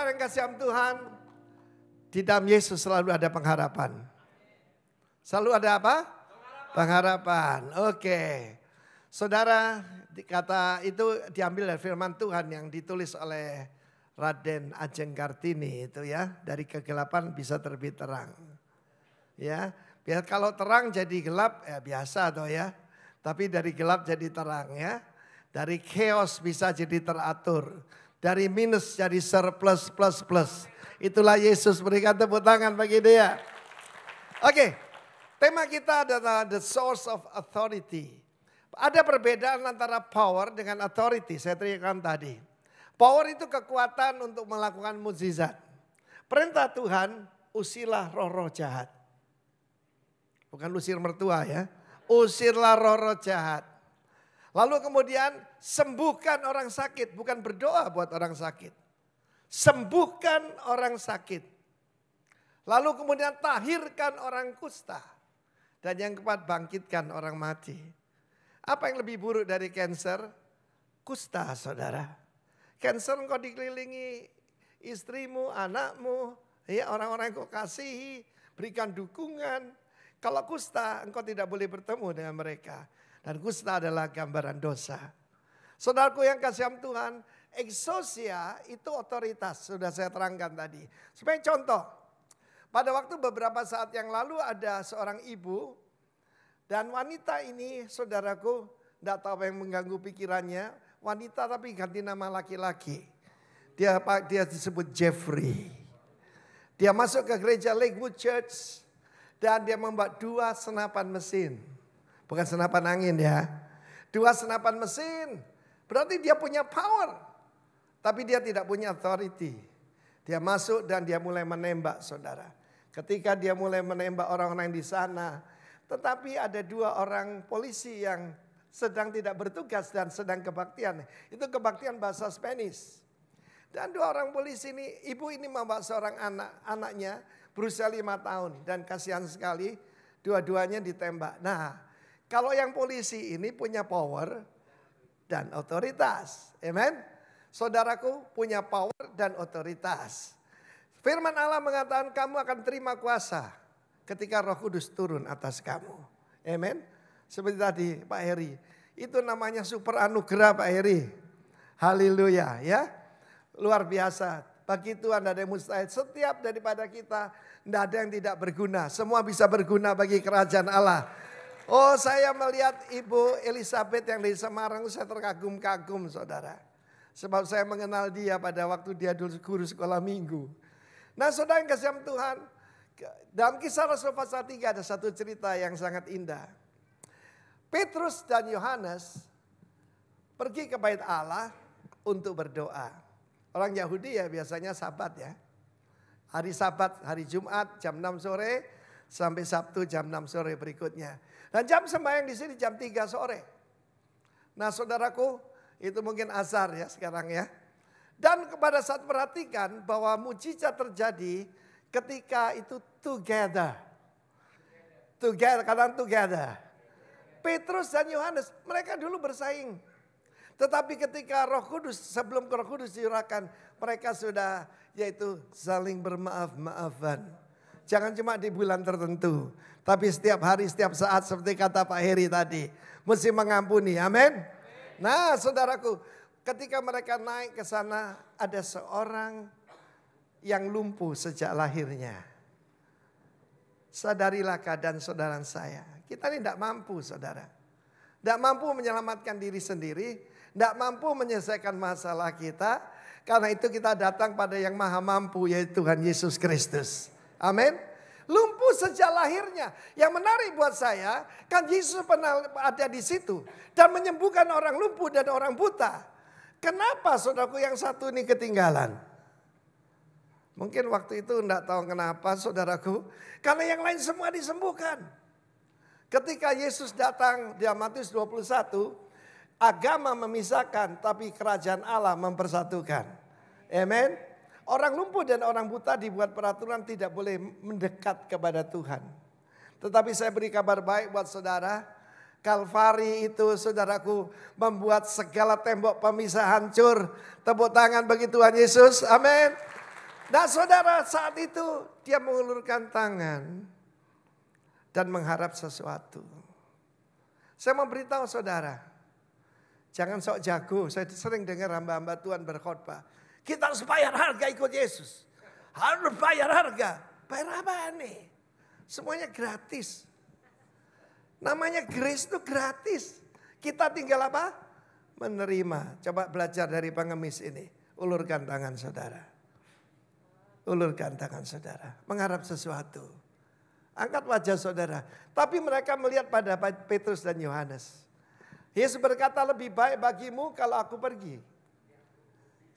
Saudara yang kasih Tuhan, di dalam Yesus selalu ada pengharapan. Selalu ada apa? Pengharapan. Oke. Saudara, kata itu diambil dari firman Tuhan yang ditulis oleh Raden Ajeng Kartini itu ya. Dari kegelapan bisa terbit terang. Ya, biar kalau terang jadi gelap ya biasa toh ya. Tapi dari gelap jadi terang ya. Dari chaos bisa jadi teratur. Dari minus jadi surplus plus plus. Itulah Yesus, berikan tepuk tangan bagi dia. Oke, tema kita adalah the source of authority. Ada perbedaan antara power dengan authority, saya teriakkan tadi. Power itu kekuatan untuk melakukan mukjizat. Perintah Tuhan, usirlah roh-roh jahat. Bukan usir mertua ya, usirlah roh-roh jahat. Lalu kemudian sembuhkan orang sakit, bukan berdoa buat orang sakit. Sembuhkan orang sakit. Lalu kemudian tahirkan orang kusta. Dan yang keempat bangkitkan orang mati. Apa yang lebih buruk dari cancer? Kusta saudara. Cancer engkau dikelilingi istrimu, anakmu, ya orang-orang yang kau kasihi, berikan dukungan. Kalau kusta engkau tidak boleh bertemu dengan mereka. Dan kusta adalah gambaran dosa. Saudaraku yang kasih Tuhan, exousia itu otoritas. Sudah saya terangkan tadi. Sebagai contoh, pada waktu beberapa saat yang lalu ada seorang ibu. Dan wanita ini saudaraku, tidak tahu apa yang mengganggu pikirannya. Wanita tapi ganti nama laki-laki. Dia disebut Jeffrey. Dia masuk ke gereja Lakewood Church. Dan dia membuat 2 senapan mesin. Bukan senapan angin ya. 2 senapan mesin. Berarti dia punya power. Tapi dia tidak punya authority. Dia masuk dan dia mulai menembak saudara. Ketika dia mulai menembak orang-orang di sana. Tetapi ada 2 orang polisi yang sedang tidak bertugas dan sedang kebaktian. Itu kebaktian bahasa Spanish. Dan 2 orang polisi ini, ibu ini membawa seorang anaknya berusia 5 tahun. Dan kasihan sekali dua-duanya ditembak. Nah, kalau yang polisi ini punya power dan otoritas. Amen. Saudaraku punya power dan otoritas. Firman Allah mengatakan kamu akan terima kuasa ketika Roh Kudus turun atas kamu. Amen. Seperti tadi Pak Heri. Itu namanya super anugerah Pak Heri. Haleluya ya. Luar biasa. Bagi Tuhan tidak ada yang mustahil. Setiap daripada kita tidak ada yang tidak berguna. Semua bisa berguna bagi kerajaan Allah. Oh saya melihat Ibu Elizabeth yang dari Semarang, saya terkagum-kagum saudara. Sebab saya mengenal dia pada waktu dia dulu guru sekolah minggu. Nah saudara yang kasih Tuhan, dalam Kisah Rasul pasal 3 ada satu cerita yang sangat indah. Petrus dan Yohanes pergi ke bait Allah untuk berdoa. Orang Yahudi ya biasanya Sabat ya. Hari Sabat, hari Jumat jam 6 sore sampai Sabtu jam 6 sore berikutnya. Dan jam sembahyang di sini jam 3 sore. Nah saudaraku itu mungkin azhar ya sekarang ya. Dan pada saat perhatikan bahwa mujizat terjadi ketika itu together. Together, katakan together. Petrus dan Yohanes mereka dulu bersaing. Tetapi ketika Roh Kudus, sebelum Roh Kudus diurahkan, mereka sudah yaitu saling bermaaf-maafan. Jangan cuma di bulan tertentu. Tapi setiap hari, setiap saat seperti kata Pak Heri tadi. Mesti mengampuni, amin. Nah saudaraku, ketika mereka naik ke sana ada seorang yang lumpuh sejak lahirnya. Sadarilah keadaan saudara saya. Kita ini tidak mampu saudara. Tidak mampu menyelamatkan diri sendiri. Tidak mampu menyelesaikan masalah kita. Karena itu kita datang pada yang maha mampu yaitu Tuhan Yesus Kristus. Amin. Lumpuh sejak lahirnya. Yang menarik buat saya, kan Yesus pernah ada di situ. Dan menyembuhkan orang lumpuh dan orang buta. Kenapa saudaraku yang satu ini ketinggalan? Mungkin waktu itu enggak tahu kenapa saudaraku. Karena yang lain semua disembuhkan. Ketika Yesus datang di Matius 21, agama memisahkan tapi kerajaan Allah mempersatukan. Amen. Orang lumpuh dan orang buta dibuat peraturan tidak boleh mendekat kepada Tuhan. Tetapi saya beri kabar baik buat saudara. Kalvari itu saudaraku membuat segala tembok pemisah hancur. Tepuk tangan bagi Tuhan Yesus. Amin. Nah saudara, saat itu dia mengulurkan tangan dan mengharap sesuatu. Saya mau beritahu saudara, jangan sok jago. Saya sering dengar hamba-hamba Tuhan berkhotbah. Kita harus bayar harga ikut Yesus. Harus bayar harga. Bayar apa nih? Semuanya gratis. Namanya grace itu gratis. Kita tinggal apa? Menerima. Coba belajar dari pengemis ini. Ulurkan tangan saudara. Ulurkan tangan saudara. Mengharap sesuatu. Angkat wajah saudara. Tapi mereka melihat pada Petrus dan Yohanes. Yesus berkata, lebih baik bagimu kalau aku pergi.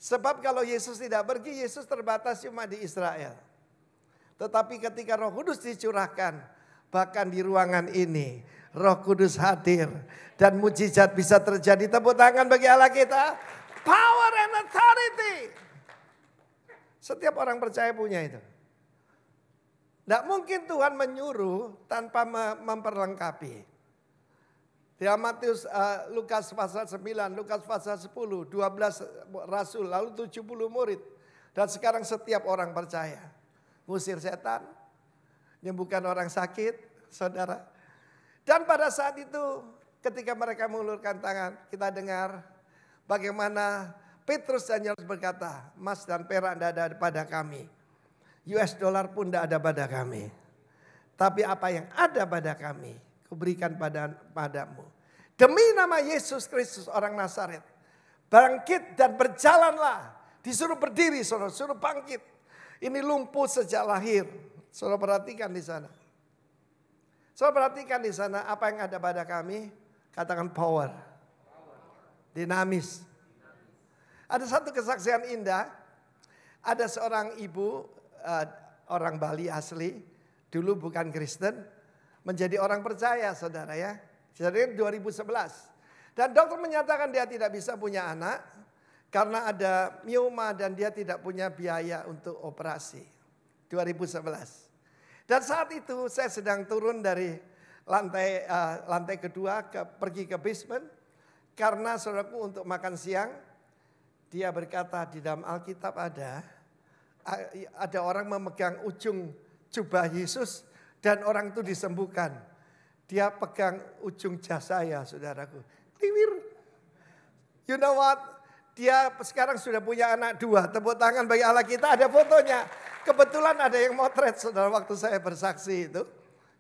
Sebab kalau Yesus tidak pergi, Yesus terbatas cuma di Israel. Tetapi ketika Roh Kudus dicurahkan, bahkan di ruangan ini, Roh Kudus hadir dan mujizat bisa terjadi. Tepuk tangan bagi Allah kita. Power and authority. Setiap orang percaya punya itu. Tidak mungkin Tuhan menyuruh tanpa memperlengkapi. Di Matius, Lukas pasal 9, Lukas pasal 10, 12 rasul, lalu 70 murid. Dan sekarang setiap orang percaya. Ngusir setan, menyembuhkan orang sakit, saudara. Dan pada saat itu ketika mereka mengulurkan tangan, kita dengar bagaimana Petrus dan Yohanes berkata, emas dan perak tidak ada pada kami. US dollar pun tidak ada pada kami. Tapi apa yang ada pada kami, kuberikan padamu. Demi nama Yesus Kristus orang Nazaret. Bangkit dan berjalanlah. Disuruh berdiri, saudara, suruh bangkit. Ini lumpuh sejak lahir. Saudara perhatikan di sana. Saudara perhatikan di sana apa yang ada pada kami. Katakan power. Dinamis. Ada satu kesaksian indah. Ada seorang ibu, orang Bali asli. Dulu bukan Kristen. Menjadi orang percaya saudara ya. Jadi 2011. Dan dokter menyatakan dia tidak bisa punya anak. Karena ada mioma dan dia tidak punya biaya untuk operasi. 2011. Dan saat itu saya sedang turun dari lantai kedua pergi ke basement. Karena saudaraku untuk makan siang. Dia berkata di dalam Alkitab ada orang memegang ujung jubah Yesus. Dan orang itu disembuhkan. Dia pegang ujung jas saya saudaraku. Liwir. You know what? Dia sekarang sudah punya anak 2. Tepuk tangan bagi Allah kita, ada fotonya. Kebetulan ada yang motret saudara waktu saya bersaksi itu.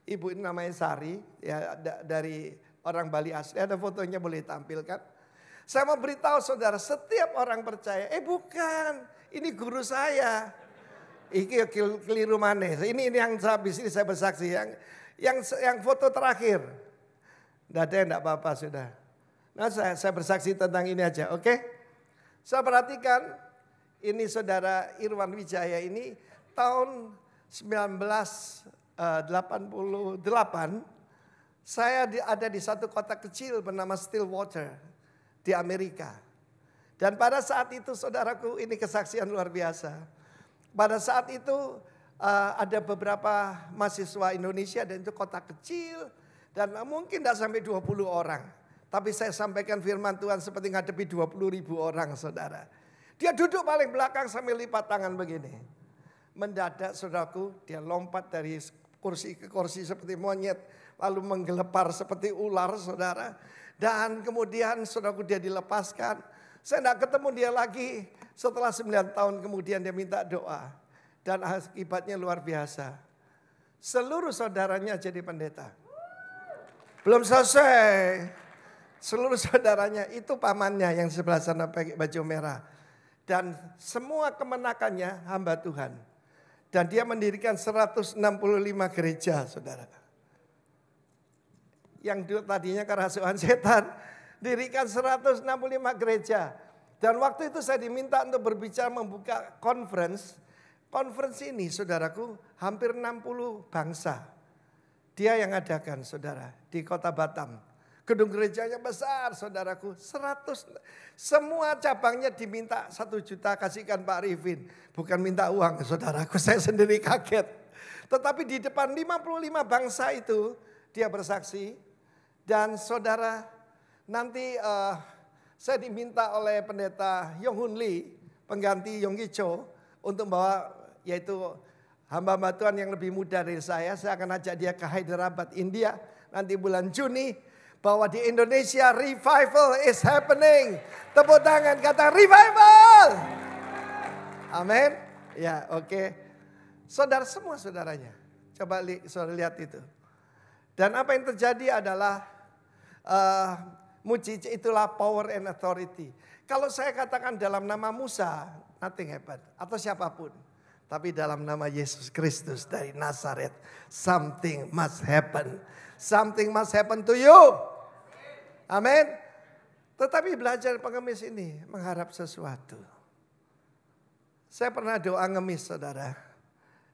Ibu ini namanya Sari, ya dari orang Bali asli. Ada fotonya boleh tampilkan. Saya mau beritahu saudara, setiap orang percaya, bukan, ini guru saya. Ini keliru mana? Ini yang habis ini saya bersaksi. Yang foto terakhir. Tidak ada, tidak apa-apa sudah. Nah saya bersaksi tentang ini aja, oke? Saya perhatikan ini saudara Irwan Wijaya ini tahun 1988 saya ada di satu kota kecil bernama Stillwater di Amerika. Dan pada saat itu saudaraku ini kesaksian luar biasa. Pada saat itu ada beberapa mahasiswa Indonesia dan itu kota kecil dan mungkin tidak sampai 20 orang. Tapi saya sampaikan firman Tuhan seperti ngadepi 20.000 orang saudara. Dia duduk paling belakang sambil lipat tangan begini. Mendadak saudaraku dia lompat dari kursi ke kursi seperti monyet. Lalu menggelepar seperti ular saudara. Dan kemudian saudaraku dia dilepaskan. Saya tidak ketemu dia lagi. Setelah 9 tahun kemudian dia minta doa. Dan akibatnya luar biasa. Seluruh saudaranya jadi pendeta. Belum selesai. Seluruh saudaranya itu pamannya yang sebelah sana pakai baju merah. Dan semua kemenakannya hamba Tuhan. Dan dia mendirikan 165 gereja saudara. Yang dulu tadinya kerasukan setan. Dirikan 165 gereja. Dan waktu itu saya diminta untuk berbicara membuka conference. Conference ini saudaraku hampir 60 bangsa. Dia yang adakan saudara di kota Batam. Gedung gerejanya besar saudaraku, 100. Semua cabangnya diminta 1 juta kasihkan Pak Rifin. Bukan minta uang saudaraku, saya sendiri kaget. Tetapi di depan 55 bangsa itu dia bersaksi. Dan saudara nanti saya diminta oleh pendeta Yong Hun Lee, pengganti Yong Gi Cho, untuk bawa yaitu hamba-hamba Tuhan yang lebih muda dari saya akan ajak dia ke Hyderabad, India nanti bulan Juni, bahwa di Indonesia revival is happening. Tepuk tangan, kata revival. Amin. Ya, oke. Saudara semua saudaranya, coba saudara lihat itu. Dan apa yang terjadi adalah mujizat itulah power and authority. Kalau saya katakan dalam nama Musa, nothing happen. Atau siapapun. Tapi dalam nama Yesus Kristus dari Nazaret, something must happen. Something must happen to you. Amin. Tetapi belajar pengemis ini mengharap sesuatu. Saya pernah doa ngemis, saudara.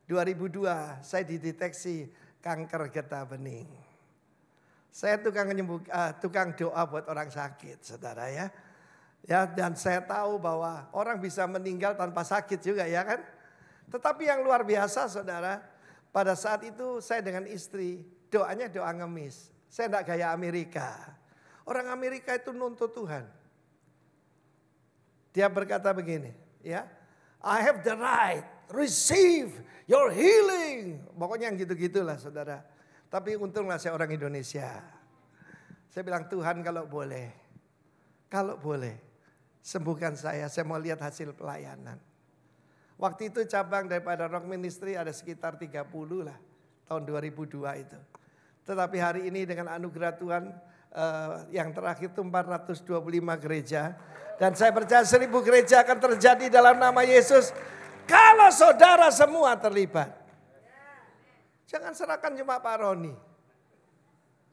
2002 saya dideteksi kanker getah bening. Saya tukang doa buat orang sakit, saudara ya. Ya, dan saya tahu bahwa orang bisa meninggal tanpa sakit juga, ya kan? Tetapi yang luar biasa, saudara, pada saat itu saya dengan istri doanya doa ngemis. Saya tidak gaya Amerika. Orang Amerika itu nuntut Tuhan. Dia berkata begini, ya, I have the right, receive your healing. Pokoknya yang gitu-gitulah, saudara. Tapi untunglah saya orang Indonesia. Saya bilang, Tuhan kalau boleh, sembuhkan saya mau lihat hasil pelayanan. Waktu itu cabang daripada Rock Ministry ada sekitar 30 lah, tahun 2002 itu. Tetapi hari ini dengan anugerah Tuhan, yang terakhir itu 425 gereja. Dan saya percaya 1000 gereja akan terjadi dalam nama Yesus. Kalau saudara semua terlibat. Jangan serahkan cuma Pak Roni.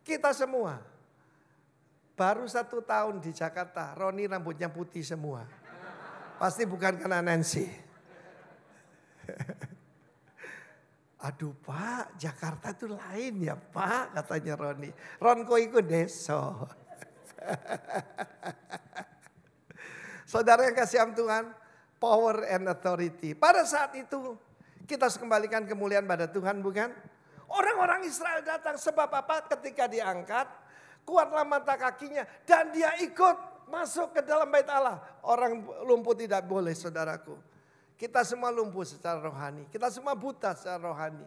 Kita semua. Baru 1 tahun di Jakarta, Roni rambutnya putih semua. Pasti bukan karena Nancy. Aduh Pak, Jakarta itu lain ya Pak, katanya Roni. Ron kok ikut deso. Saudara yang kasih Tuhan, power and authority. Pada saat itu kita harus kembalikan kemuliaan pada Tuhan, bukan? Orang-orang Israel datang sebab apa? Ketika diangkat, kuatlah mata kakinya dan dia ikut masuk ke dalam bait Allah. Orang lumpuh tidak boleh, saudaraku. Kita semua lumpuh secara rohani. Kita semua buta secara rohani.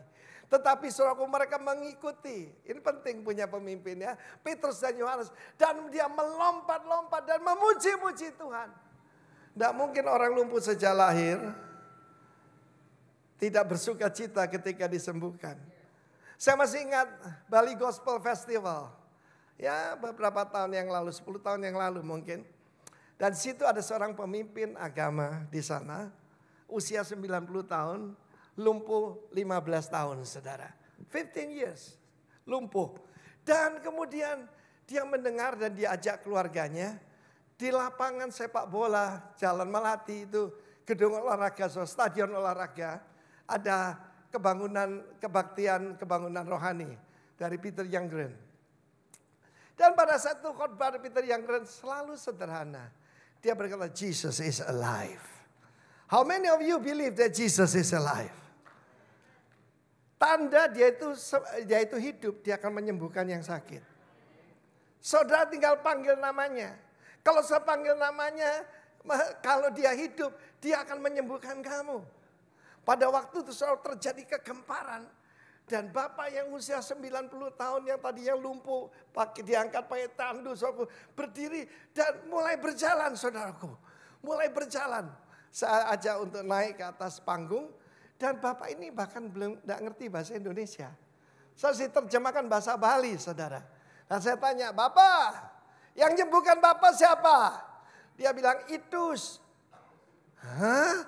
Tetapi saudaraku, mereka mengikuti. Ini penting punya pemimpin ya. Petrus dan Yohanes. Dan dia melompat-lompat dan memuji-muji Tuhan. Tidak mungkin orang lumpuh sejak lahir tidak bersuka cita ketika disembuhkan. Saya masih ingat Bali Gospel Festival. Ya beberapa tahun yang lalu, 10 tahun yang lalu mungkin. Dan di situ ada seorang pemimpin agama di sana. Usia 90 tahun, lumpuh 15 tahun saudara. 15 years, lumpuh. Dan kemudian dia mendengar dan diajak keluarganya. Di lapangan sepak bola, Jalan Melati itu, gedung olahraga, stadion olahraga. Ada kebangunan rohani dari Peter Youngren. Dan pada saat itu khotbah Peter Youngren selalu sederhana. Dia berkata, Jesus is alive. How many of you believe that Jesus is alive? Tanda dia itu hidup, dia akan menyembuhkan yang sakit. Saudara tinggal panggil namanya. Kalau saya panggil namanya, kalau dia hidup, dia akan menyembuhkan kamu. Pada waktu itu selalu terjadi kegemparan. Dan bapak yang usia 90 tahun yang tadinya lumpuh, diangkat pakai tandu, saudaraku, berdiri dan mulai berjalan, saudaraku. Mulai berjalan. Saya ajak untuk naik ke atas panggung. Dan bapak ini bahkan belum tidak ngerti bahasa Indonesia. Saya terjemahkan bahasa Bali, saudara. Dan saya tanya, Bapak, yang nyembuhkan Bapak siapa? Dia bilang, Itus. Hah?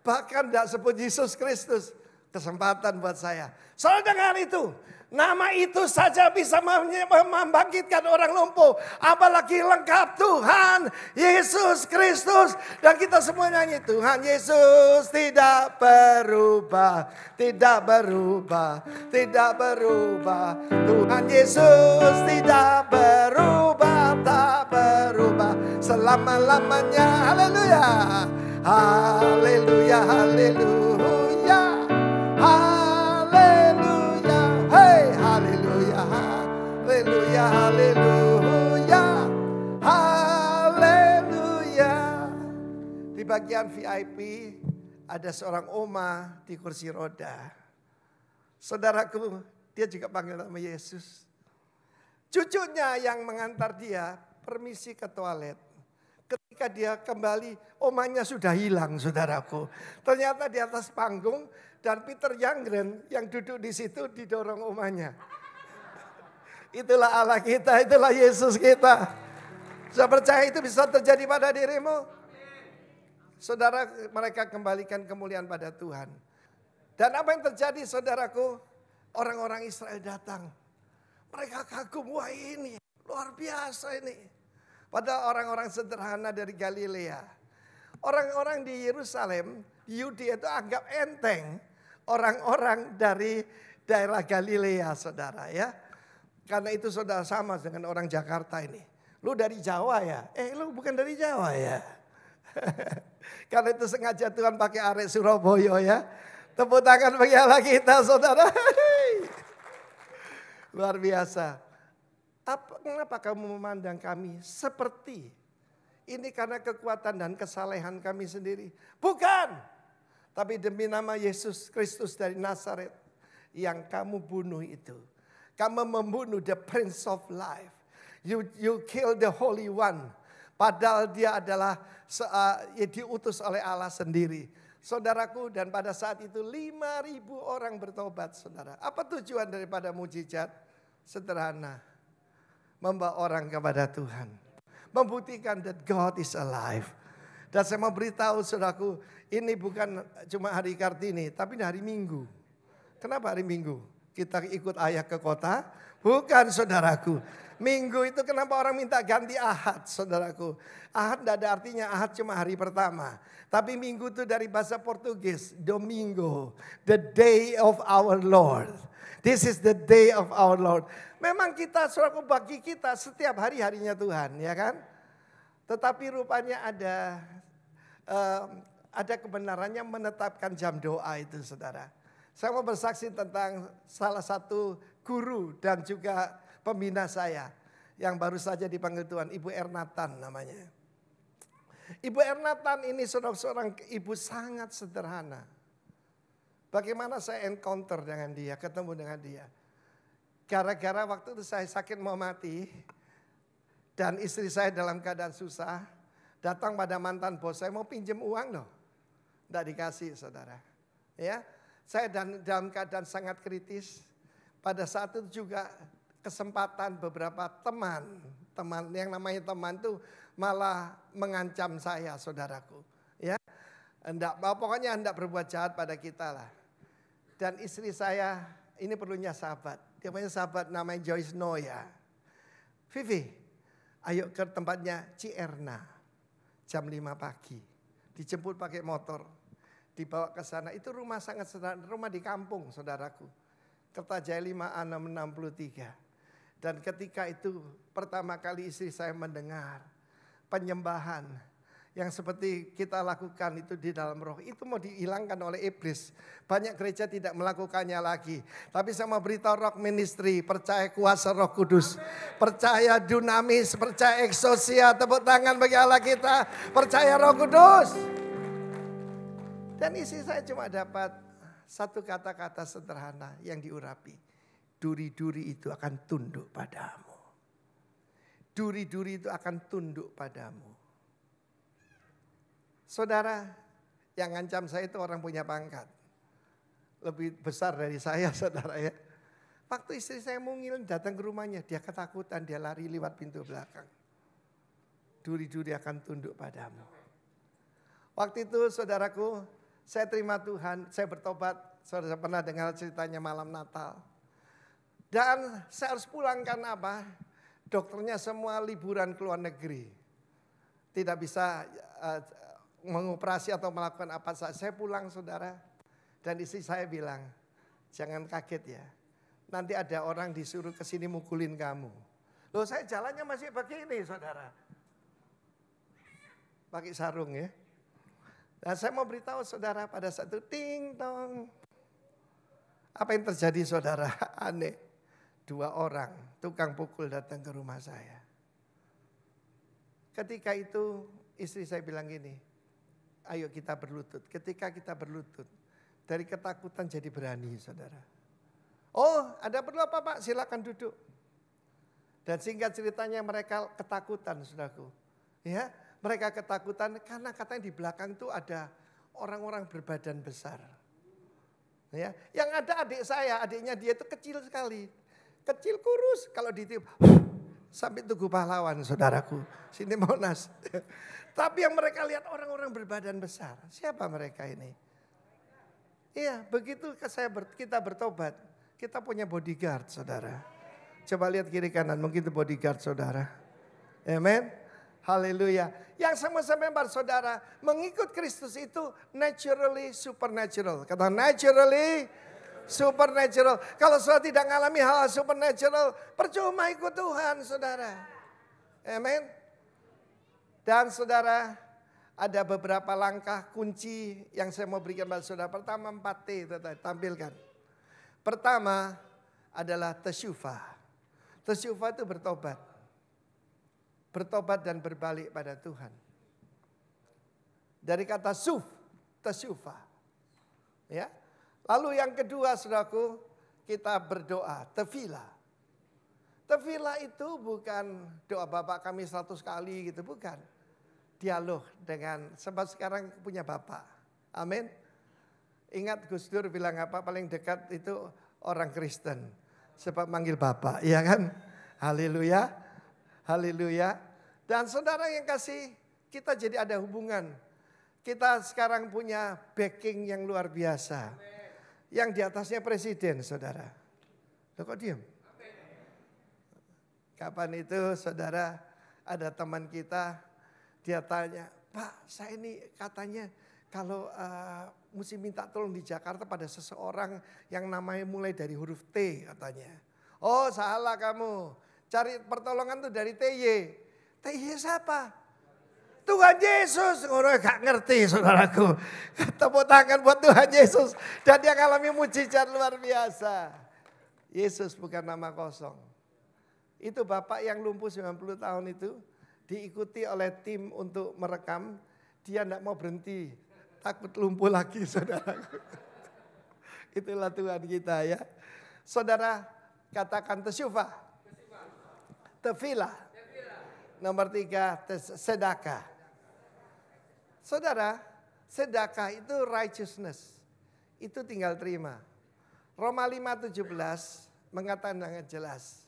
Bahkan tidak sebut Yesus Kristus. Kesempatan buat saya. Saudara dengar itu. Nama itu saja bisa membangkitkan orang lumpuh. Apalagi lengkap Tuhan Yesus Kristus. Dan kita semua nyanyi. Tuhan Yesus tidak berubah. Tidak berubah. Tidak berubah. Tuhan Yesus tidak berubah. Tak berubah. Selama-lamanya. Haleluya. Haleluya. Haleluya. Haleluya. Hey, haleluya. Haleluya. Haleluya. Haleluya. Di bagian VIP ada seorang oma di kursi roda. Saudaraku, dia juga panggil nama Yesus. Cucunya yang mengantar dia permisi ke toilet. Ketika dia kembali, omanya sudah hilang, saudaraku. Ternyata di atas panggung dan Peter Youngren yang duduk di situ didorong omanya. Itulah Allah kita, itulah Yesus kita. Saya percaya itu bisa terjadi pada dirimu. Saudara, mereka kembalikan kemuliaan pada Tuhan. Dan apa yang terjadi, saudaraku? Orang-orang Israel datang. Mereka kagum, wah ini luar biasa ini. Padahal orang-orang sederhana dari Galilea. Orang-orang di Yerusalem, di Yudea itu anggap enteng. Orang-orang dari daerah Galilea, saudara ya. Karena itu saudara sama dengan orang Jakarta ini. Lu dari Jawa ya? Lu bukan dari Jawa ya? Karena itu sengaja Tuhan pakai arek Surabaya ya. Tepuk tangan bagi Allah kita, saudara. Luar biasa. Kenapa kamu memandang kami seperti ini karena kekuatan dan kesalehan kami sendiri? Bukan. Tapi demi nama Yesus Kristus dari Nazaret yang kamu bunuh itu. Kamu membunuh the Prince of Life. You kill the Holy One. Padahal dia adalah diutus oleh Allah sendiri. Saudaraku, dan pada saat itu 5.000 orang bertobat, saudara. Apa tujuan daripada mujizat? Sederhana. Membawa orang kepada Tuhan. Membuktikan that God is alive. Dan saya mau beritahu saudaraku, ini bukan cuma hari Kartini, tapi hari Minggu. Kenapa hari Minggu? Kita ikut ayah ke kota? Bukan, saudaraku. Minggu itu kenapa orang minta ganti Ahad, saudaraku? Ahad tidak ada artinya, Ahad cuma hari pertama. Tapi Minggu itu dari bahasa Portugis, Domingo, the day of our Lord. This is the day of our Lord. Memang kita, saudaraku, bagi kita setiap hari harinya Tuhan, ya kan? Tetapi rupanya ada kebenarannya menetapkan jam doa itu, saudara. Saya mau bersaksi tentang salah satu guru dan juga pembina saya yang baru saja dipanggil Tuhan, Ibu Ernatan namanya. Ibu Ernatan ini seorang ibu sangat sederhana. Bagaimana saya encounter dengan dia, ketemu dengan dia. Gara-gara waktu itu saya sakit mau mati dan istri saya dalam keadaan susah, datang pada mantan bos saya mau pinjam uang loh. Tidak dikasih, saudara. Ya, saya dalam keadaan sangat kritis. Pada saat itu juga kesempatan beberapa teman yang namanya teman itu malah mengancam saya, saudaraku. Ya, pokoknya hendak berbuat jahat pada kita lah. Dan istri saya ini perlunya sahabat. Dia punya sahabat namanya Joyce Noya. Vivi, ayo ke tempatnya Cierna. Jam 5 pagi. Dijemput pakai motor. Dibawa ke sana. Itu rumah sangat sederhana. Rumah di kampung, saudaraku. Kertajaya 5, 6, 63. Dan ketika itu pertama kali istri saya mendengar penyembahan yang seperti kita lakukan itu di dalam roh. Itu mau dihilangkan oleh iblis. Banyak gereja tidak melakukannya lagi. Tapi saya mau beritahu Rock Ministry, percaya kuasa Roh Kudus. Percaya dunamis, percaya eksosia. Tepuk tangan bagi Allah kita. Percaya Roh Kudus. Dan istri saya cuma dapat satu kata-kata sederhana yang diurapi. Duri-duri itu akan tunduk padamu. Duri-duri itu akan tunduk padamu. Saudara, yang ngancam saya itu orang punya pangkat. Lebih besar dari saya, saudara ya. Waktu istri saya mungil datang ke rumahnya, dia ketakutan, dia lari lewat pintu belakang. Duri-duri akan tunduk padamu. Waktu itu saudaraku, saya terima Tuhan, saya bertobat. Saudara pernah dengar ceritanya malam Natal. Dan saya harus pulang karena apa? Dokternya semua liburan ke luar negeri. Tidak bisa mengoperasi atau melakukan apa saja. Saya pulang, saudara. Dan istri saya bilang, jangan kaget ya. Nanti ada orang disuruh ke sini mukulin kamu. Loh, saya jalannya masih begini, saudara. Pakai sarung ya. Dan saya mau beritahu saudara pada saat itu, ting tong. Apa yang terjadi, saudara? Aneh. 2 orang tukang pukul datang ke rumah saya. Ketika itu istri saya bilang gini, ayo kita berlutut. Ketika kita berlutut, dari ketakutan jadi berani, saudara. Oh, ada perlu apa Pak? Silakan duduk. Dan singkat ceritanya mereka ketakutan, saudaraku. Ya, mereka ketakutan karena katanya di belakang itu ada orang-orang berbadan besar. Ya, yang ada adik saya, adiknya dia itu kecil sekali. Kecil kurus, kalau ditiup sampai Tugu Pahlawan, saudaraku. Sini Monas. Tapi yang mereka lihat orang-orang berbadan besar. Siapa mereka ini? Iya, begitu kita bertobat, kita punya bodyguard, saudara. Coba lihat kiri kanan, mungkin itu bodyguard saudara. Amen. Haleluya. Yang sama-sama saudara, mengikut Kristus itu naturally supernatural. Kata naturally supernatural. Kalau saudara tidak mengalami hal supernatural, percuma ikut Tuhan, saudara. Amen. Dan saudara, ada beberapa langkah kunci yang saya mau berikan pada saudara. Pertama 4T, tampilkan. Pertama adalah tesyufa. Tesyufa itu bertobat. Bertobat dan berbalik pada Tuhan. Dari kata tesyufa. Ya. Lalu yang kedua saudaraku, kita berdoa, tefila. Tefila itu bukan doa Bapak kami 100 kali gitu, bukan. Dialog dengan, sebab sekarang punya Bapak. Amin. Ingat Gus Dur bilang apa, paling dekat itu orang Kristen. Sebab manggil Bapak, iya kan? Haleluya, haleluya. Dan saudara yang kasih, kita jadi ada hubungan. Kita sekarang punya backing yang luar biasa. Yang di atasnya presiden, saudara. Loh kok diem? Kapan itu saudara, ada teman kita, dia tanya, Pak saya ini katanya kalau mesti minta tolong di Jakarta pada seseorang yang namanya mulai dari huruf T katanya. Oh salah kamu, cari pertolongan tuh dari TY. TY siapa? Tuhan Yesus. Orang gak ngerti saudaraku. Tepuk tangan buat Tuhan Yesus. Dan dia mengalami mujizat luar biasa. Yesus bukan nama kosong. Itu Bapak yang lumpuh 90 tahun itu diikuti oleh tim untuk merekam. Dia tidak mau berhenti. Takut lumpuh lagi saudaraku. Itulah Tuhan kita ya. Saudara katakan tesyufa. Tefila. Nomor 3 sedekah. Saudara, sedekah itu righteousness. Itu tinggal terima. Roma 5:17 mengatakan dengan jelas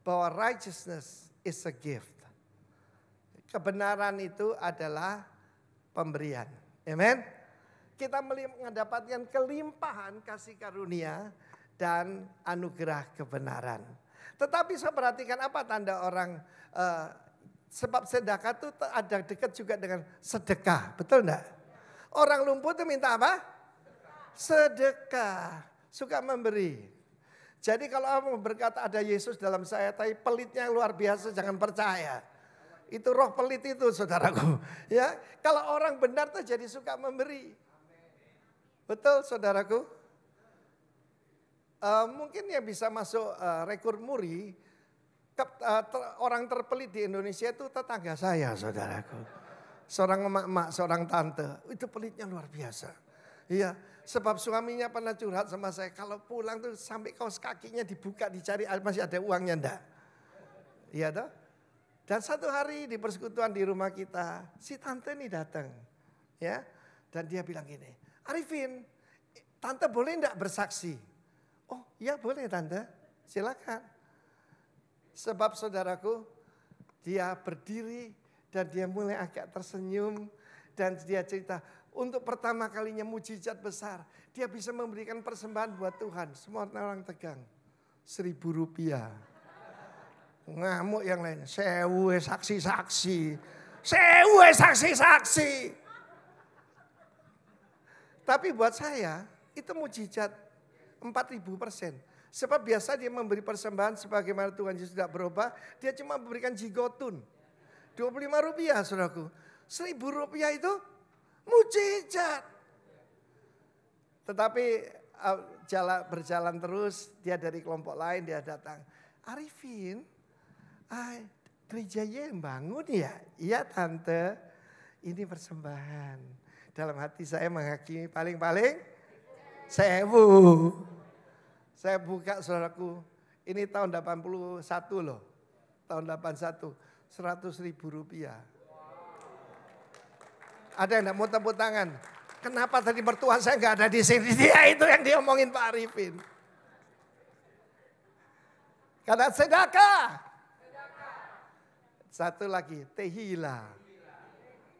bahwa righteousness is a gift. Kebenaran itu adalah pemberian. Amen. Kita mendapatkan kelimpahan kasih karunia dan anugerah kebenaran. Tetapi saya perhatikan apa tanda orang, sebab sedekah itu ada dekat juga dengan sedekah. Betul enggak? Orang lumpuh itu minta apa? Sedekah. Suka memberi. Jadi kalau orang berkata ada Yesus dalam saya, tapi pelitnya luar biasa, jangan percaya. Itu roh pelit itu saudaraku. Ya, kalau orang benar tuh jadi suka memberi. Betul saudaraku? Mungkin yang bisa masuk rekor muri, orang terpelit di Indonesia itu tetangga saya saudaraku. Seorang emak-emak, seorang tante, itu pelitnya luar biasa. Iya, sebab suaminya pernah curhat sama saya, kalau pulang tuh sampai kaos kakinya dibuka, dicari masih ada uangnya enggak. Iya toh? Dan satu hari di persekutuan di rumah kita, si tante ini datang. Ya, dan dia bilang gini, Arifin, tante boleh enggak bersaksi? Oh ya boleh tante, silakan. Sebab saudaraku, dia berdiri dan dia mulai agak tersenyum. Dan dia cerita, untuk pertama kalinya mujizat besar. Dia bisa memberikan persembahan buat Tuhan. Semua orang tegang. Rp1.000. Ngamuk yang lain, sewu saksi-saksi. Sewu saksi-saksi. Tapi buat saya, itu mujizat 4.000%. Sebab biasa dia memberi persembahan sebagaimana Tuhan Yesus tidak berubah. Dia cuma memberikan jigotun. Rp25 saudaraku. Rp1.000 itu mujizat. Tetapi berjalan terus, dia dari kelompok lain dia datang. Arifin, gerejanya yang bangun ya? Iya tante, ini persembahan. Dalam hati saya menghakimi paling-paling 1000. Saya buka saudaraku, ini tahun 81 loh. Tahun 81, 100.000 rupiah. Ada yang enggak mau tepuk tangan? Kenapa tadi mertua saya enggak ada di sini? Dia itu yang diomongin Pak Arifin. Karena sedekah. Satu lagi, Tehila.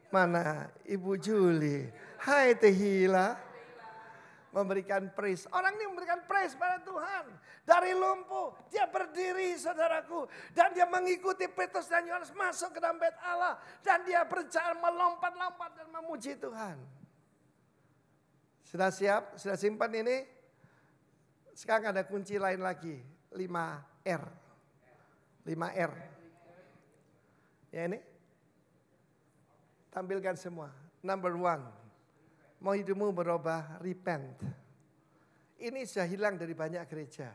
Mana Ibu Juli? Hai Tehila. Memberikan praise. Orang ini memberikan praise pada Tuhan. Dari lumpuh, dia berdiri saudaraku. Dan dia mengikuti Petrus dan Yohanes masuk ke dalam bait Allah. Dan dia berjalan melompat-lompat dan memuji Tuhan. Sudah siap? Sudah simpan ini? Sekarang ada kunci lain lagi. 5R. 5R. Ya ini? Tampilkan semua. Number 1. Mau hidupmu berubah, repent. Ini sudah hilang dari banyak gereja.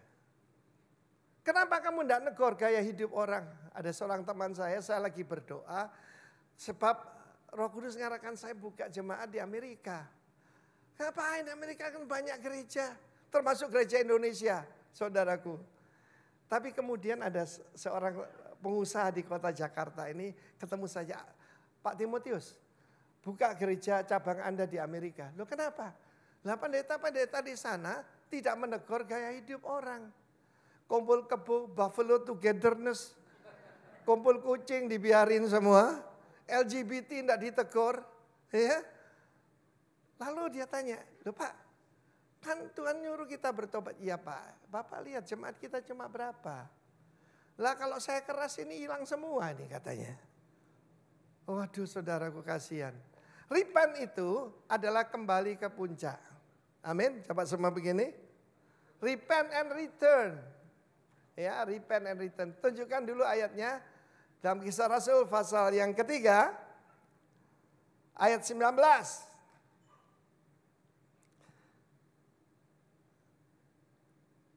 Kenapa kamu tidak negor gaya hidup orang? Ada seorang teman saya lagi berdoa. Sebab Roh Kudus ngarahkan saya buka jemaat di Amerika. Ngapain Amerika kan banyak gereja. Termasuk gereja Indonesia, saudaraku. Tapi kemudian ada seorang pengusaha di kota Jakarta ini ketemu saja. Pak Timotius, buka gereja cabang Anda di Amerika. Loh kenapa? Lah pendeta-pendeta di sana tidak menegur gaya hidup orang. Kumpul kebo, buffalo togetherness. Kumpul kucing dibiarin semua. LGBT tidak ditegur. Ya. Lalu dia tanya, loh Pak, kan Tuhan nyuruh kita bertobat. Iya Pak, Bapak lihat jemaat kita cuma berapa. Lah kalau saya keras ini hilang semua nih katanya. Waduh saudaraku kasihan. Repent itu adalah kembali ke puncak. Amin. Coba semua begini. Repent and return. Ya, repent and return. Tunjukkan dulu ayatnya. Dalam Kisah Rasul pasal yang ketiga. Ayat 19.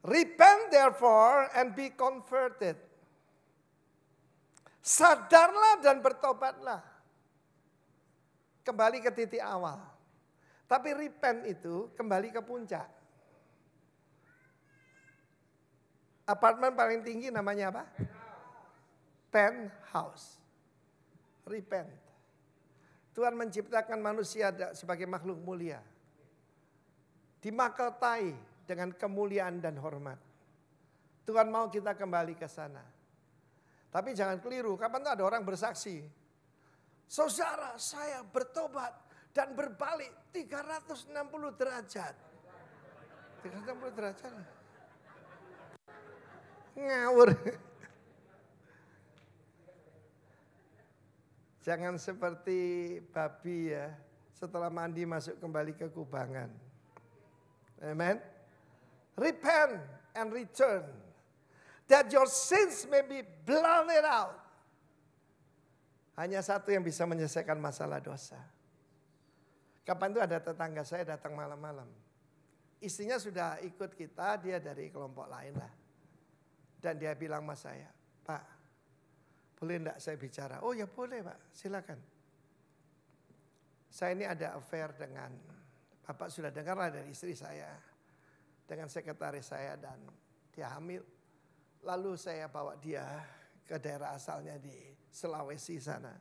Repent therefore and be converted. Sadarlah dan bertobatlah. Kembali ke titik awal. Tapi repent itu kembali ke puncak. Apartemen paling tinggi namanya apa? Penthouse. Repent. Tuhan menciptakan manusia sebagai makhluk mulia. Dimahkotai dengan kemuliaan dan hormat. Tuhan mau kita kembali ke sana. Tapi jangan keliru, kapan tuh ada orang bersaksi. Saudara saya bertobat dan berbalik 360 derajat. 360 derajat. Ngawur. Jangan seperti babi ya, setelah mandi masuk kembali ke kubangan. Amen. Repent and return. That your sins may be blotted out. Hanya satu yang bisa menyelesaikan masalah dosa. Kapan itu ada tetangga saya datang malam-malam. Istrinya sudah ikut kita, dia dari kelompok lain lah. Dan dia bilang sama saya, Pak, boleh enggak saya bicara? Oh ya boleh Pak, silakan. Saya ini ada affair dengan, Bapak sudah dengar lah dari istri saya. Dengan sekretaris saya dan dia hamil. Lalu saya bawa dia ke daerah asalnya di Sulawesi sana.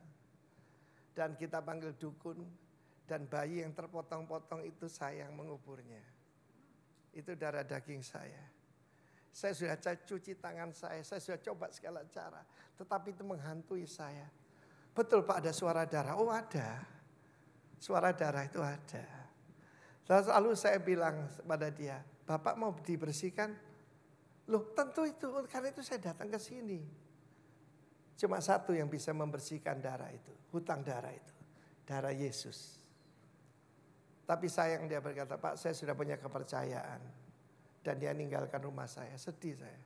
Dan kita panggil dukun. Dan bayi yang terpotong-potong itu saya yang menguburnya. Itu darah daging saya. Saya sudah cuci tangan saya sudah coba segala cara. Tetapi itu menghantui saya. Betul Pak ada suara darah? Oh ada. Suara darah itu ada. Lalu saya bilang kepada dia, Bapak mau dibersihkan? Loh tentu itu, karena itu saya datang ke sini. Cuma satu yang bisa membersihkan darah itu, hutang darah itu. Darah Yesus. Tapi sayang dia berkata, Pak saya sudah punya kepercayaan. Dan dia meninggalkan rumah saya, sedih saya.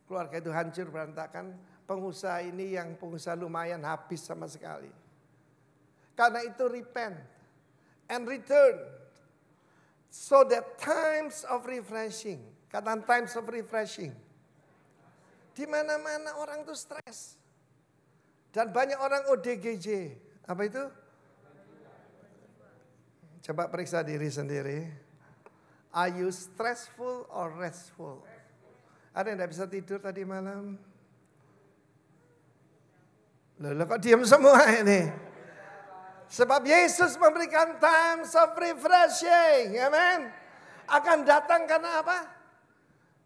Keluarga itu hancur berantakan, pengusaha ini yang pengusaha lumayan habis sama sekali. Karena itu repent and return. So that times of refreshing. Kata times of refreshing. Di mana-mana orang itu stres. Dan banyak orang ODGJ. Apa itu? Coba periksa diri sendiri. Are you stressful or restful? Ada yang tidak bisa tidur tadi malam? Loh, kok diam semua ini? Sebab Yesus memberikan times of refreshing. Amen. Akan datang karena apa?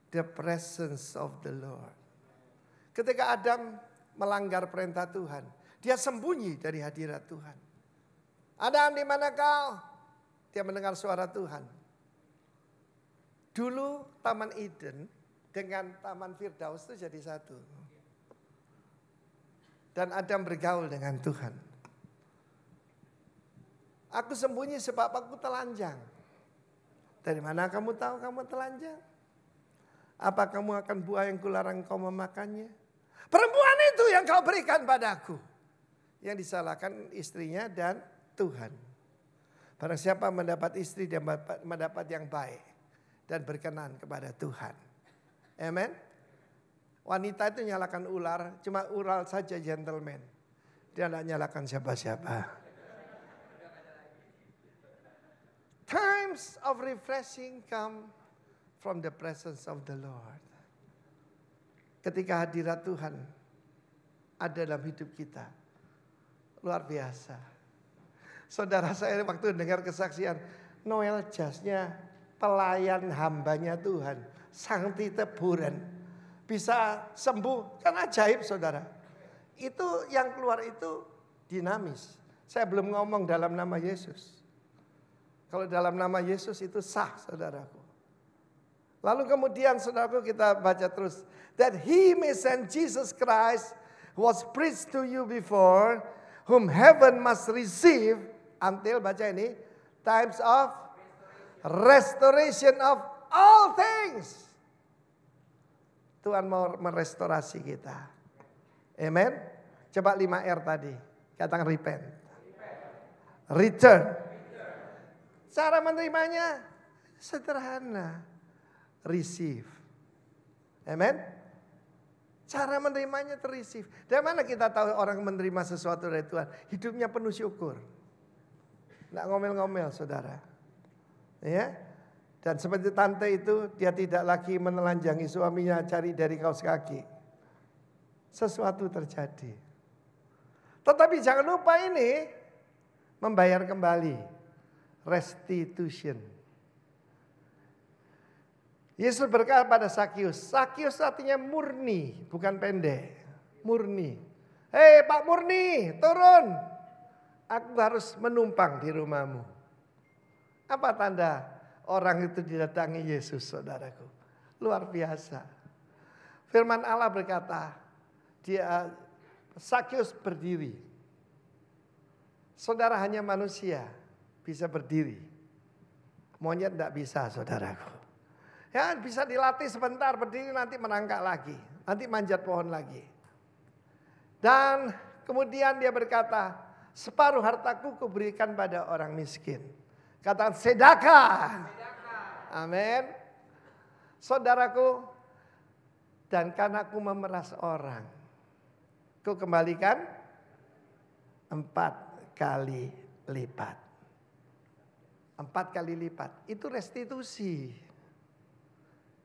The presence of the Lord. Ketika Adam melanggar perintah Tuhan, dia sembunyi dari hadirat Tuhan. Adam, di mana kau? Dia mendengar suara Tuhan. Dulu Taman Eden dengan Taman Firdaus itu jadi satu. Dan Adam bergaul dengan Tuhan. Aku sembunyi sebab aku telanjang. Dari mana kamu tahu kamu telanjang? Apa kamu akan buah yang kularang kau memakannya? Perempuan itu yang kau berikan padaku. Yang disalahkan istrinya dan Tuhan. Barang siapa mendapat istri dia mendapat yang baik. Dan berkenan kepada Tuhan. Amen. Wanita itu nyalakan ular. Cuma ular saja gentleman. Dia tidak nyalakan siapa-siapa. Times of refreshing come from the presence of the Lord. Ketika hadirat Tuhan ada dalam hidup kita. Luar biasa. Saudara saya waktu dengar kesaksian Noel Jasnya pelayan hambanya Tuhan. Sangti teburan. Bisa sembuh. Kan ajaib saudara. Itu yang keluar itu dinamis. Saya belum ngomong dalam nama Yesus. Kalau dalam nama Yesus itu sah saudaraku. Lalu kemudian saudaraku kita baca terus. That he may send Jesus Christ was preached to you before. Whom heaven must receive. Until baca ini. Times of restoration of all things. Tuhan mau merestorasi kita. Amen. Coba 5R tadi. Katakan repent. Return. Cara menerimanya sederhana. Receive. Amen. Cara menerimanya receive. Dari mana kita tahu orang menerima sesuatu dari Tuhan? Hidupnya penuh syukur. Tidak ngomel-ngomel saudara. Ya. Dan seperti tante itu dia tidak lagi menelanjangi suaminya cari dari kaos kaki. Sesuatu terjadi. Tetapi jangan lupa ini membayar kembali. Restitution. Yesus berkata pada Sakius. Sakius artinya murni, bukan pendek. Murni. Hei Pak Murni, turun. Aku harus menumpang di rumahmu. Apa tanda orang itu didatangi Yesus, saudaraku? Luar biasa. Firman Allah berkata, Sakius berdiri. Saudara hanya manusia. Bisa berdiri. Monyet tidak bisa saudaraku. Ya bisa dilatih sebentar berdiri nanti menangkak lagi. Nanti manjat pohon lagi. Dan kemudian dia berkata, separuh hartaku kuberikan pada orang miskin. Katakan sedekah. Amin. Saudaraku, dan karena aku memeras orang. Ku kembalikan 4 kali lipat. 4 kali lipat. Itu restitusi.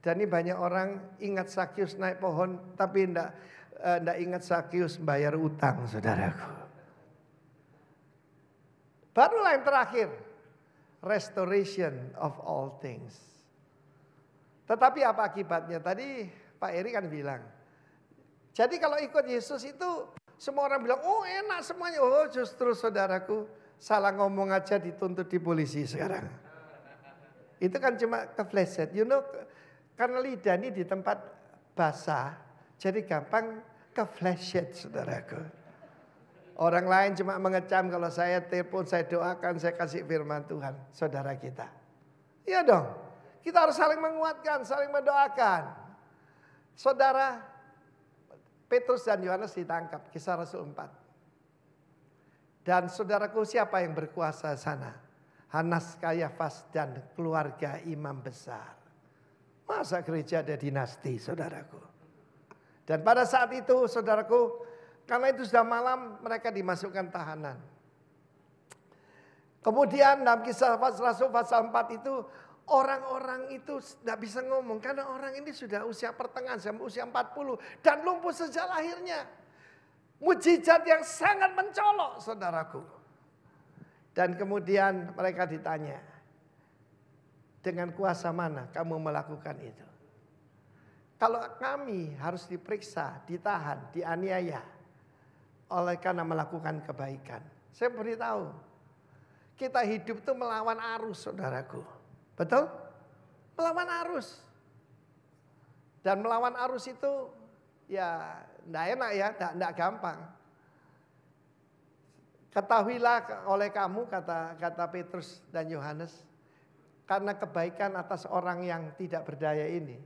Dan ini banyak orang ingat Sakius naik pohon. Tapi enggak ingat Sakius bayar utang saudaraku. Barulah yang terakhir. Restoration of all things. Tetapi apa akibatnya? Tadi Pak Eri kan bilang. Jadi kalau ikut Yesus itu semua orang bilang, oh enak semuanya. Oh justru saudaraku. Salah ngomong aja dituntut di polisi sekarang. Itu kan cuma kefleset. You know, karena lidah ini di tempat basah. Jadi gampang kefleset saudaraku. Orang lain cuma mengecam kalau saya telepon, saya doakan, saya kasih firman Tuhan. Saudara kita. Iya dong. Kita harus saling menguatkan, saling mendoakan. Saudara, Petrus dan Yohanes ditangkap. Kisah Rasul 4. Dan saudaraku siapa yang berkuasa sana? Hanas, Kayafas dan keluarga imam besar. Masa gereja ada dinasti saudaraku. Dan pada saat itu saudaraku, karena itu sudah malam mereka dimasukkan tahanan. Kemudian dalam Kisah Rasul pasal 4 itu orang-orang itu tidak bisa ngomong karena orang ini sudah usia pertengahan sampai usia 40 dan lumpuh sejak lahirnya. Mujizat yang sangat mencolok, saudaraku. Dan kemudian mereka ditanya, dengan kuasa mana kamu melakukan itu? Kalau kami harus diperiksa, ditahan, dianiaya oleh karena melakukan kebaikan. Saya beritahu, kita hidup itu melawan arus, saudaraku. Betul? Melawan arus. Dan melawan arus itu ya tidak enak ya, tidak gampang. Ketahuilah oleh kamu, kata Petrus dan Yohanes, karena kebaikan atas orang yang tidak berdaya ini,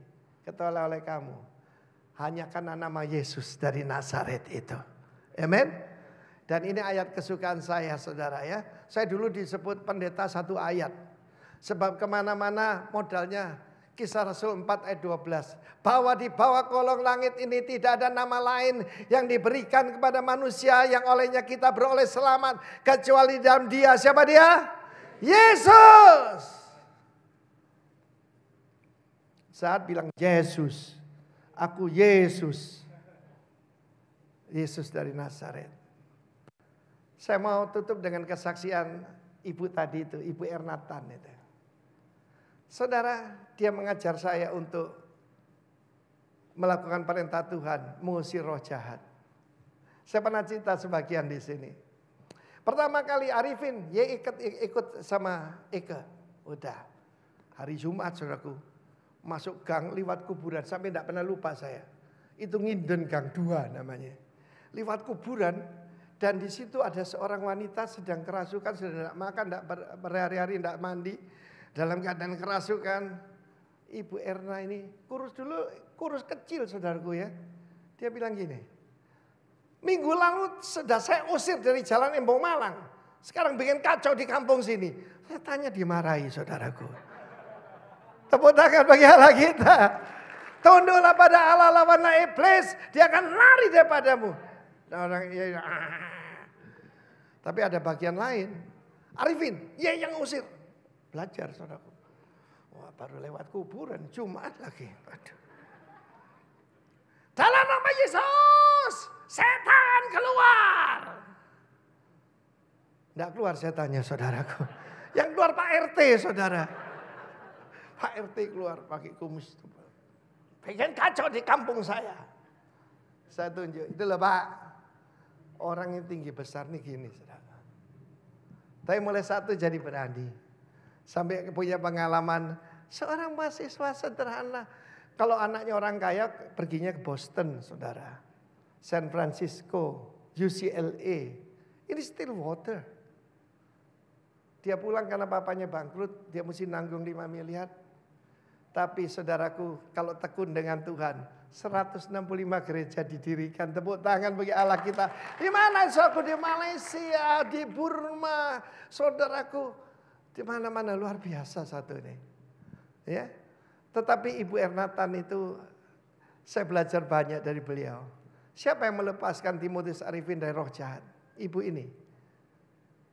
ketahuilah oleh kamu, hanya karena nama Yesus dari Nazaret itu. Amin. Dan ini ayat kesukaan saya, saudara ya. Saya dulu disebut pendeta satu ayat. Sebab kemana-mana modalnya Kisah Rasul 4 ayat 12. Bahwa di bawah kolong langit ini tidak ada nama lain yang diberikan kepada manusia yang olehnya kita beroleh selamat. Kecuali dalam Dia. Siapa Dia? Yesus. Saat bilang Yesus. Aku Yesus. Yesus dari Nazaret. Saya mau tutup dengan kesaksian ibu tadi itu. Ibu Ernatan itu. Saudara, dia mengajar saya untuk melakukan perintah Tuhan, mengusir roh jahat. Saya pernah cerita sebagian di sini. Pertama kali Arifin, dia ikut sama Eke. Udah, hari Jumat saudaraku, masuk gang lewat kuburan, sampai tidak pernah lupa saya. Itu Nginden Gang 2 namanya. Lewat kuburan, dan di situ ada seorang wanita sedang kerasukan, sedang tidak makan, tidak berhari-hari, tidak mandi. Dalam keadaan kerasukan, Ibu Erna ini kurus dulu, kurus kecil saudaraku ya. Dia bilang gini, minggu lalu sudah saya usir dari jalan Embong Malang. Sekarang bikin kacau di kampung sini. Saya tanya dimarahi saudaraku. Tepuk tangan bagi Allah kita. Tunduklah pada Allah lawanlah iblis, dia akan lari daripadamu. Nah, orang ya, tapi ada bagian lain. Arifin, ya yang usir. Belajar saudaraku. Wah, baru lewat kuburan Jumat lagi. Aduh. Dalam nama Yesus, setan keluar. Tidak keluar setannya saudaraku. Yang keluar Pak RT saudara. Pak RT keluar pakai kumis. Bikin kacau di kampung saya. Saya tunjuk, itu loh Pak. Orang yang tinggi besar nih gini saudara. Tapi mulai satu jadi berani. Sampai punya pengalaman seorang mahasiswa sederhana. Kalau anaknya orang kaya perginya ke Boston saudara. San Francisco, UCLA. Ini Stillwater. Dia pulang karena papanya bangkrut. Dia mesti nanggung 5 miliar. Tapi saudaraku kalau tekun dengan Tuhan. 165 gereja didirikan. Tepuk tangan bagi Allah kita. Di mana saudaraku? Di Malaysia, di Burma. Saudaraku. Di mana-mana luar biasa satu ini. Ya. Tetapi Ibu Ernatan itu saya belajar banyak dari beliau. Siapa yang melepaskan Timotius Arifin dari roh jahat? Ibu ini.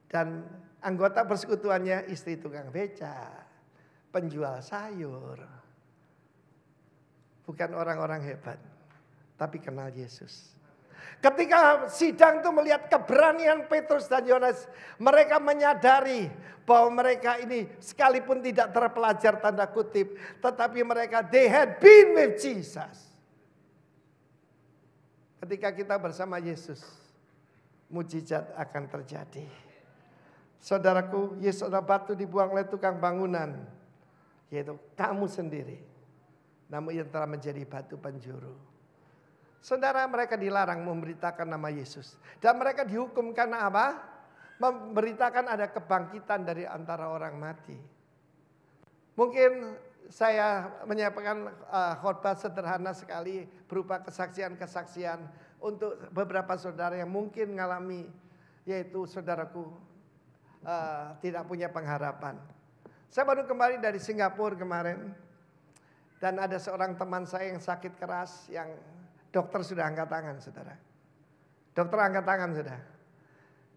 Dan anggota persekutuannya istri tukang beca, penjual sayur. Bukan orang-orang hebat, tapi kenal Yesus. Ketika sidang itu melihat keberanian Petrus dan Yohanes, mereka menyadari bahwa mereka ini sekalipun tidak terpelajar tanda kutip, tetapi mereka they had been with Jesus. Ketika kita bersama Yesus, mujizat akan terjadi. Saudaraku, Yesus adalah batu dibuang oleh tukang bangunan, yaitu kamu sendiri. Namun yang telah menjadi batu penjuru. Saudara, mereka dilarang memberitakan nama Yesus. Dan mereka dihukum karena apa? Memberitakan ada kebangkitan dari antara orang mati. Mungkin saya menyampaikan khotbah sederhana sekali berupa kesaksian-kesaksian untuk beberapa saudara yang mungkin mengalami, yaitu saudaraku tidak punya pengharapan. Saya baru kembali dari Singapura kemarin. Dan ada seorang teman saya yang sakit keras yang dokter sudah angkat tangan, saudara. Dokter angkat tangan sudah.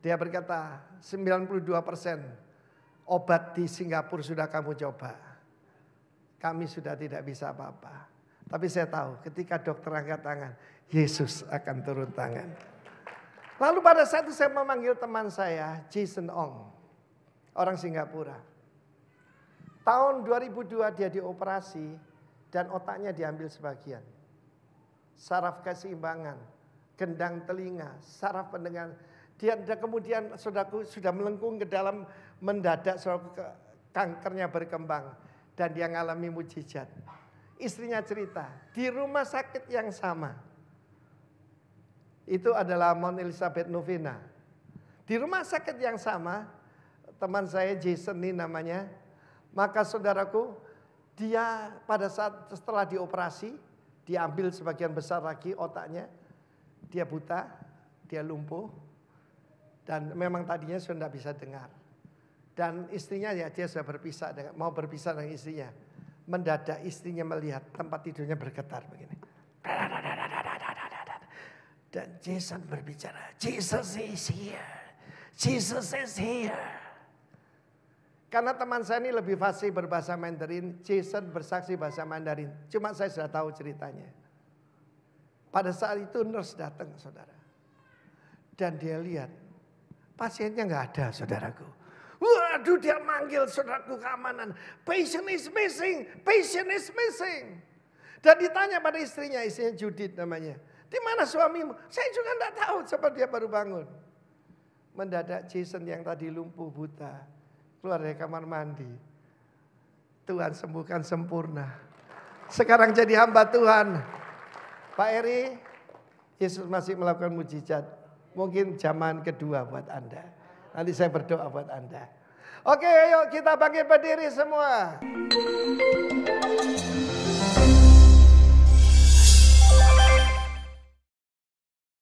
Dia berkata 92% Obat di Singapura sudah kamu coba. Kami sudah tidak bisa apa-apa. Tapi saya tahu ketika dokter angkat tangan, Yesus akan turun tangan. Lalu pada saat itu saya memanggil teman saya, Jason Ong. Orang Singapura. Tahun 2002 dia dioperasi dan otaknya diambil sebagian. Saraf keseimbangan, gendang telinga, saraf pendengaran. Dia kemudian saudaraku sudah melengkung ke dalam mendadak saudaraku kankernya berkembang. Dan dia mengalami mujizat. Istrinya cerita, di rumah sakit yang sama. Itu adalah Mount Elizabeth Novena. Di rumah sakit yang sama, teman saya Jason ini namanya. Maka saudaraku, dia pada saat setelah dioperasi, diambil sebagian besar lagi otaknya. Dia buta, dia lumpuh. Dan memang tadinya sudah tidak bisa dengar. Dan istrinya ya dia sudah berpisah, mau berpisah dengan istrinya. Mendadak istrinya melihat tempat tidurnya bergetar begini. Dan Jason berbicara, Jesus is here, Jesus is here. Karena teman saya ini lebih fasih berbahasa Mandarin, Jason bersaksi bahasa Mandarin. Cuma saya sudah tahu ceritanya. Pada saat itu nurse datang saudara. Dan dia lihat, pasiennya nggak ada saudaraku. Waduh dia manggil saudaraku keamanan. Patient is missing, patient is missing. Dan ditanya pada istrinya Judith namanya. Di mana suamimu? Saya juga enggak tahu, sebab dia baru bangun. Mendadak Jason yang tadi lumpuh buta keluar dari kamar mandi. Tuhan sembuhkan sempurna. Sekarang jadi hamba Tuhan. Pak Eri, Yesus masih melakukan mujizat. Mungkin zaman kedua buat Anda. Nanti saya berdoa buat Anda. Oke, ayo kita bangkit berdiri semua.